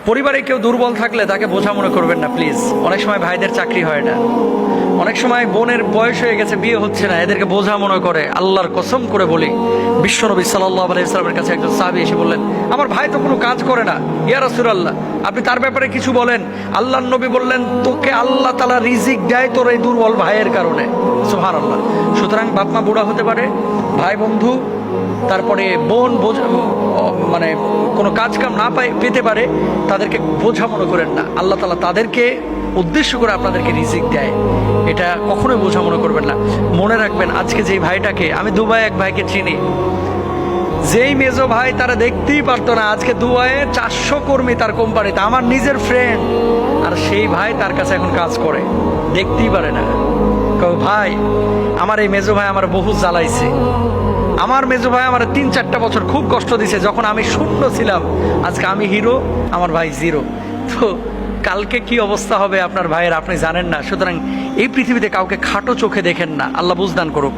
পরিবারে কেউ দুর্বল থাকলে তাকে বোঝা মনে করবেন না প্লিজ। অনেক সময় ভাইদের চাকরি হয় না, অনেক সময় বোনের বয়স হয়ে গেছে, বিয়ে হচ্ছে না, এদেরকে বোঝা মনে করে। আল্লাহর কসম করে বলি, বিশ্বনবী সাল্লাল্লাহু আলাইহি ওয়াসাল্লামের কাছে একজন সাহাবী এসে বললেন, আমার ভাই তো কোনো কাজ করে না, ইয়া রাসূলুল্লাহ আপনি তার ব্যাপারে কিছু বলেন। আল্লাহর নবী বললেন, তোকে আল্লাহ তাআলা রিজিক দেয় তোর এই দুর্বল ভাইয়ের কারণে। সুবহানাল্লাহ। সুতরাং বাপ মা বুড়া হতে পারে, ভাই বন্ধু, তারপরে বোন মানে কোনো কাজ কাম না পেতে পারে, তাদেরকে বোঝা মনে করেন না। আল্লাহ তাআলা তাদেরকে উদ্দেশ্য করে আপনাদেরকে রিজিক দেয়, এটা কখনোই বোঝা মনে করবেন না। মনে রাখবেন, আজকে যেই ভাইটাকে আমি, দুবাই এক ভাইকে চিনি, যেই মেজো ভাই তারা দেখতেই পারতো না, আজকে দুবাইয়ে 400 কর্মী তার কোম্পানিতে, আমার নিজের ফ্রেন্ড, আর সেই ভাই তার কাছে এখন কাজ করে, দেখতেই পারে না। ভাই, আমার এই মেজো ভাই আমার বহু জ্বালাইছে, আমার মেজো ভাই আমার 3-4টা বছর খুব কষ্ট দিছে, যখন আমি শূন্য ছিলাম, আজকে আমি হিরো, আমার ভাই জিরো। তো কালকে কি অবস্থা হবে আপনার ভাইয়ের আপনি জানেন না। সুতরাং এই পৃথিবীতে কাউকে খাটো চোখে দেখেন না, আল্লাহ বুঝদান করুক।